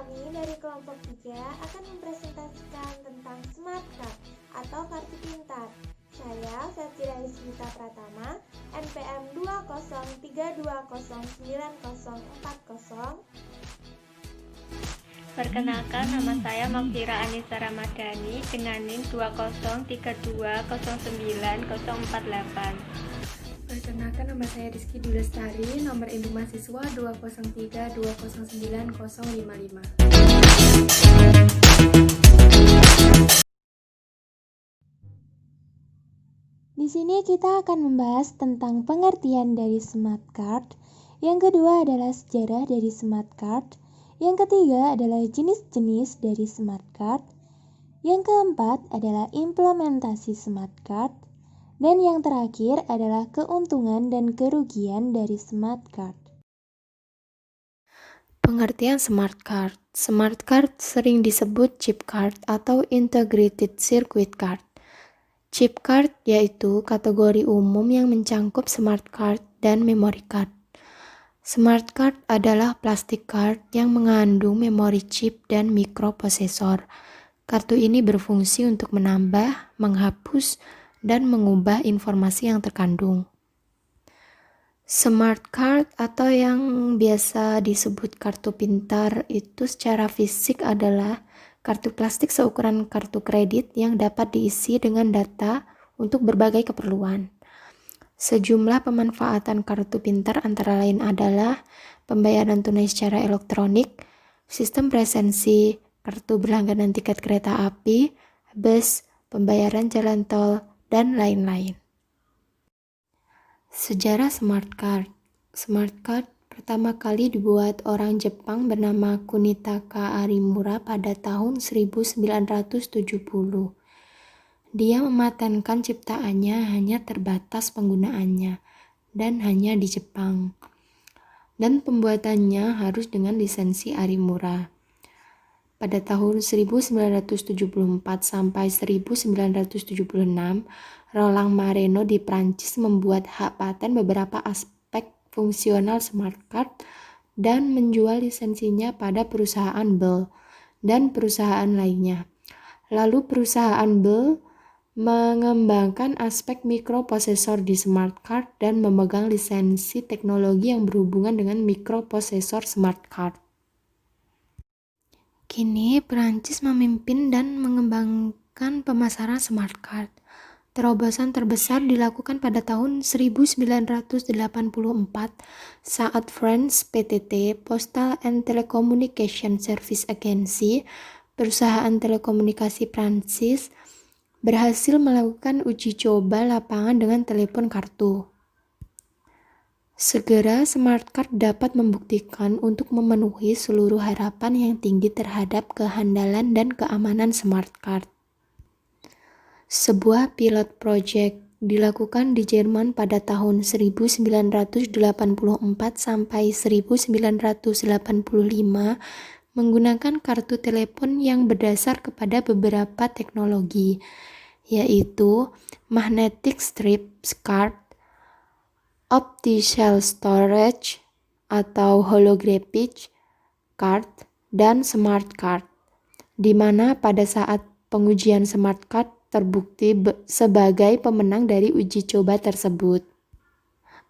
Kami dari kelompok 3 akan mempresentasikan tentang Smart Card atau kartu pintar. Saya Satira Ismita Pratama, NPM 203209040. Perkenalkan, nama saya Magfira Anissa Ramadhani dengan NIM 203209048. Perkenalkan, nama saya Rizky Dulestari, nomor induk mahasiswa 203209055. Di sini kita akan membahas tentang pengertian dari smart card. Yang kedua adalah sejarah dari smart card. Yang ketiga adalah jenis-jenis dari smart card. Yang keempat adalah implementasi smart card. Dan yang terakhir adalah keuntungan dan kerugian dari smart card. Pengertian smart card. Smart card sering disebut chip card atau integrated circuit card. Chip card yaitu kategori umum yang mencangkup smart card dan memory card. Smart card adalah plastik card yang mengandung memori chip dan mikroprosesor. Kartu ini berfungsi untuk menambah, menghapus, dan mengubah informasi yang terkandung. Smart card atau yang biasa disebut kartu pintar itu secara fisik adalah kartu plastik seukuran kartu kredit yang dapat diisi dengan data untuk berbagai keperluan. Sejumlah pemanfaatan kartu pintar antara lain adalah pembayaran tunai secara elektronik, sistem presensi, kartu berlangganan tiket kereta api, bus, pembayaran jalan tol, dan lain-lain. Sejarah smart card. Smart card pertama kali dibuat orang Jepang bernama Kunitaka Arimura pada tahun 1970. Dia mematenkan ciptaannya hanya terbatas penggunaannya dan hanya di Jepang. Dan pembuatannya harus dengan lisensi Arimura. Pada tahun 1974 sampai 1976, Roland Mareno di Prancis membuat hak paten beberapa aspek fungsional smart card dan menjual lisensinya pada perusahaan Bell dan perusahaan lainnya. Lalu perusahaan Bell mengembangkan aspek mikroprosesor di smart card dan memegang lisensi teknologi yang berhubungan dengan mikroprosesor smart card. Kini Perancis memimpin dan mengembangkan pemasaran smart card. Terobosan terbesar dilakukan pada tahun 1984 saat France PTT, Postal and Telecommunication Service Agency, perusahaan telekomunikasi Prancis, berhasil melakukan uji coba lapangan dengan telepon kartu. Segera smart card dapat membuktikan untuk memenuhi seluruh harapan yang tinggi terhadap kehandalan dan keamanan smart card. Sebuah pilot project dilakukan di Jerman pada tahun 1984 sampai 1985 menggunakan kartu telepon yang berdasar kepada beberapa teknologi, yaitu magnetic strip card, optical storage atau holographic card, dan smart card, di mana pada saat pengujian smart card terbukti sebagai pemenang dari uji coba tersebut.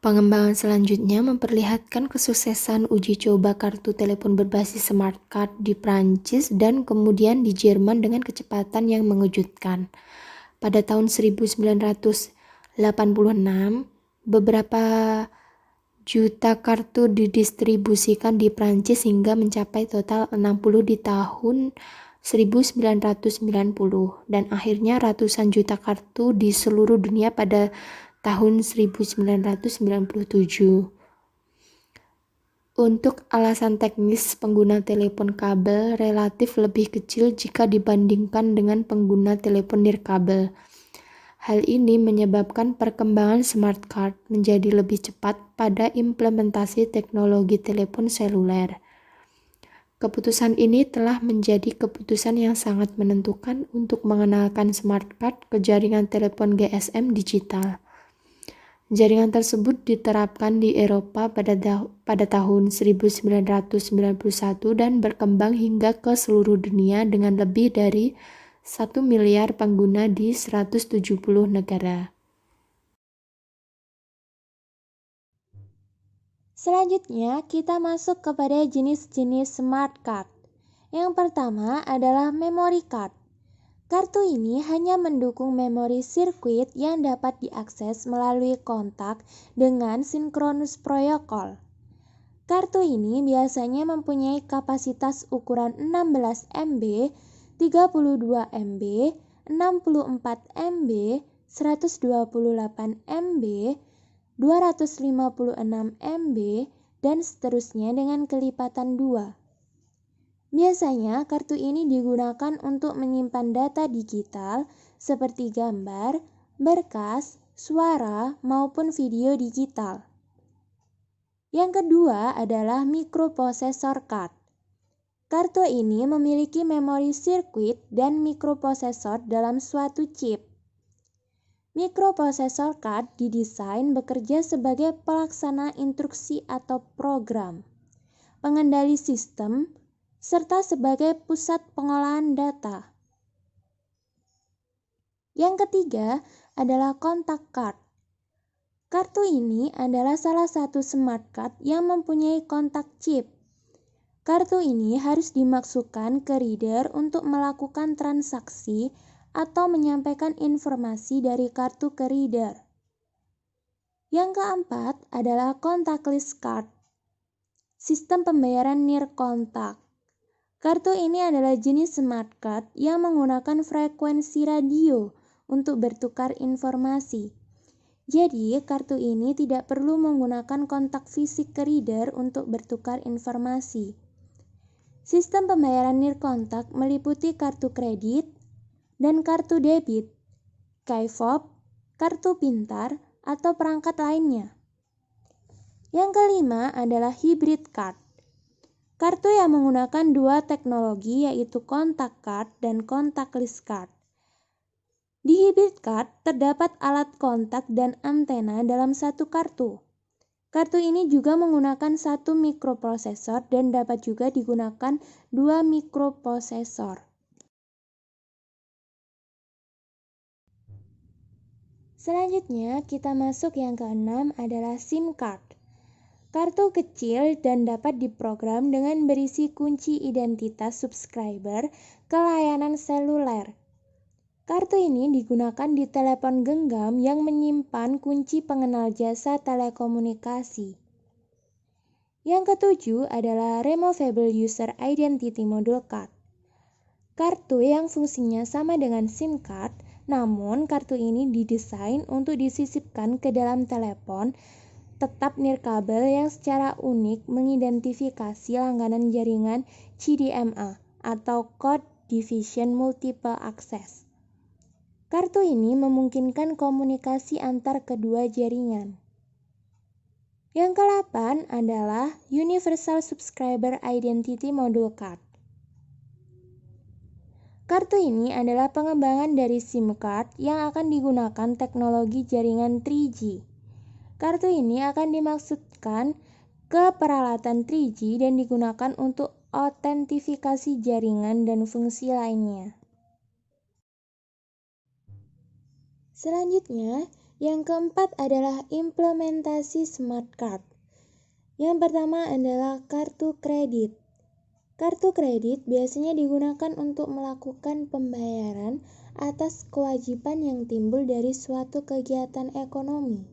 Pengembangan selanjutnya memperlihatkan kesuksesan uji coba kartu telepon berbasis smart card di Prancis dan kemudian di Jerman dengan kecepatan yang mengejutkan. Pada tahun 1986, beberapa juta kartu didistribusikan di Prancis hingga mencapai total 60 di tahun 1990 dan akhirnya ratusan juta kartu di seluruh dunia pada tahun 1997. Untuk alasan teknis, pengguna telepon kabel relatif lebih kecil jika dibandingkan dengan pengguna telepon nirkabel. Hal ini menyebabkan perkembangan smart card menjadi lebih cepat pada implementasi teknologi telepon seluler. Keputusan ini telah menjadi keputusan yang sangat menentukan untuk mengenalkan smart card ke jaringan telepon GSM digital. Jaringan tersebut diterapkan di Eropa pada tahun 1991 dan berkembang hingga ke seluruh dunia dengan lebih dari 1 miliar pengguna di 170 negara. Selanjutnya, kita masuk kepada jenis-jenis smart card. Yang pertama adalah memory card. Kartu ini hanya mendukung memori sirkuit yang dapat diakses melalui kontak dengan sinkronus protokol. Kartu ini biasanya mempunyai kapasitas ukuran 16 MB, 32 MB, 64 MB, 128 MB, 256 MB, dan seterusnya dengan kelipatan 2. Biasanya kartu ini digunakan untuk menyimpan data digital seperti gambar, berkas, suara, maupun video digital. Yang kedua adalah microprocessor card. Kartu ini memiliki memori sirkuit dan mikroprosesor dalam suatu chip. Microprocessor card didesain bekerja sebagai pelaksana instruksi atau program, pengendali sistem, serta sebagai pusat pengolahan data. Yang ketiga adalah kontak card. Kartu ini adalah salah satu smart card yang mempunyai kontak chip. Kartu ini harus dimasukkan ke reader untuk melakukan transaksi atau menyampaikan informasi dari kartu ke reader. Yang keempat adalah contactless card. Sistem pembayaran near contact. Kartu ini adalah jenis smart card yang menggunakan frekuensi radio untuk bertukar informasi. Jadi, kartu ini tidak perlu menggunakan kontak fisik ke reader untuk bertukar informasi. Sistem pembayaran near contact meliputi kartu kredit dan kartu debit, KFOB, kartu pintar, atau perangkat lainnya. Yang kelima adalah hybrid card. Kartu yang menggunakan dua teknologi yaitu kontak card dan contactless card. Di hybrid card terdapat alat kontak dan antena dalam satu kartu. Kartu ini juga menggunakan satu mikroprosesor dan dapat juga digunakan dua mikroprosesor. Selanjutnya, kita masuk yang keenam adalah SIM card. Kartu kecil dan dapat diprogram dengan berisi kunci identitas subscriber ke layanan seluler. Kartu ini digunakan di telepon genggam yang menyimpan kunci pengenal jasa telekomunikasi. Yang ketujuh adalah Removable User Identity Module Card. Kartu yang fungsinya sama dengan SIM card, namun kartu ini didesain untuk disisipkan ke dalam telepon tetap nirkabel yang secara unik mengidentifikasi langganan jaringan CDMA atau Code Division Multiple Access. Kartu ini memungkinkan komunikasi antar kedua jaringan. Yang ke-8 adalah Universal Subscriber Identity Module Card. Kartu ini adalah pengembangan dari SIM card yang akan digunakan teknologi jaringan 3G. Kartu ini akan dimaksudkan ke peralatan 3G dan digunakan untuk autentifikasi jaringan dan fungsi lainnya. Selanjutnya, yang keempat adalah implementasi smart card. Yang pertama adalah kartu kredit. Kartu kredit biasanya digunakan untuk melakukan pembayaran atas kewajiban yang timbul dari suatu kegiatan ekonomi,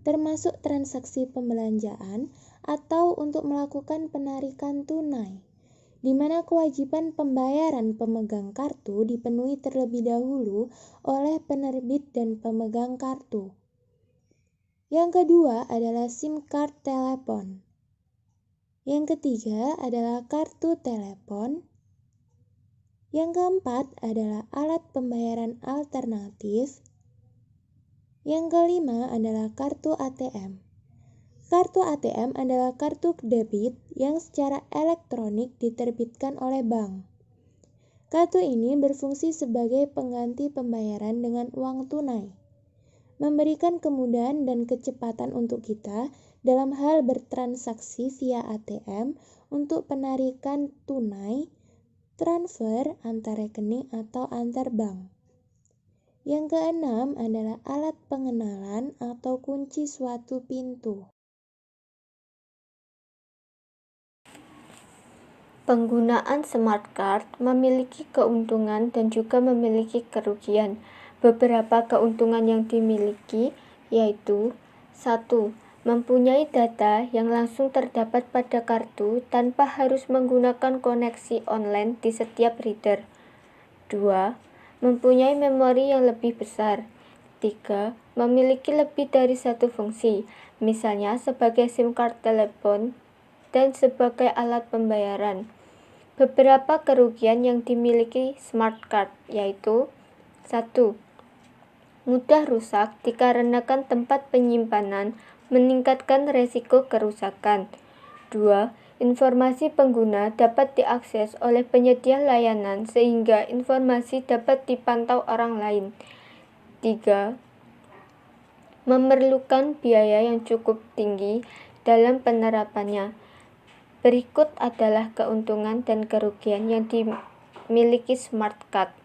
termasuk transaksi pembelanjaan atau untuk melakukan penarikan tunai, di mana kewajiban pembayaran pemegang kartu dipenuhi terlebih dahulu oleh penerbit dan pemegang kartu. Yang kedua adalah SIM card telepon. Yang ketiga adalah kartu telepon. Yang keempat adalah alat pembayaran alternatif. Yang kelima adalah kartu ATM. Kartu ATM adalah kartu debit yang secara elektronik diterbitkan oleh bank. Kartu ini berfungsi sebagai pengganti pembayaran dengan uang tunai. memberikan kemudahan dan kecepatan untuk kita dalam hal bertransaksi via ATM untuk penarikan tunai, transfer antar rekening atau antar bank. Yang keenam adalah alat pengenalan atau kunci suatu pintu. Penggunaan smart card memiliki keuntungan dan juga memiliki kerugian. Beberapa keuntungan yang dimiliki yaitu 1. Mempunyai data yang langsung terdapat pada kartu tanpa harus menggunakan koneksi online di setiap reader. 2. Mempunyai memori yang lebih besar. 3. Memiliki lebih dari satu fungsi, misalnya sebagai SIM card telepon dan sebagai alat pembayaran. Beberapa kerugian yang dimiliki smart card yaitu 1. Mudah rusak dikarenakan tempat penyimpanan meningkatkan resiko kerusakan. 2. Informasi pengguna dapat diakses oleh penyedia layanan sehingga informasi dapat dipantau orang lain. 3. Memerlukan biaya yang cukup tinggi dalam penerapannya. Berikut adalah keuntungan dan kerugian yang dimiliki smart card.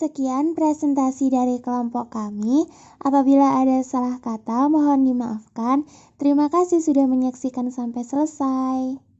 Sekian presentasi dari kelompok kami. Apabila ada salah kata, mohon dimaafkan. Terima kasih sudah menyaksikan sampai selesai.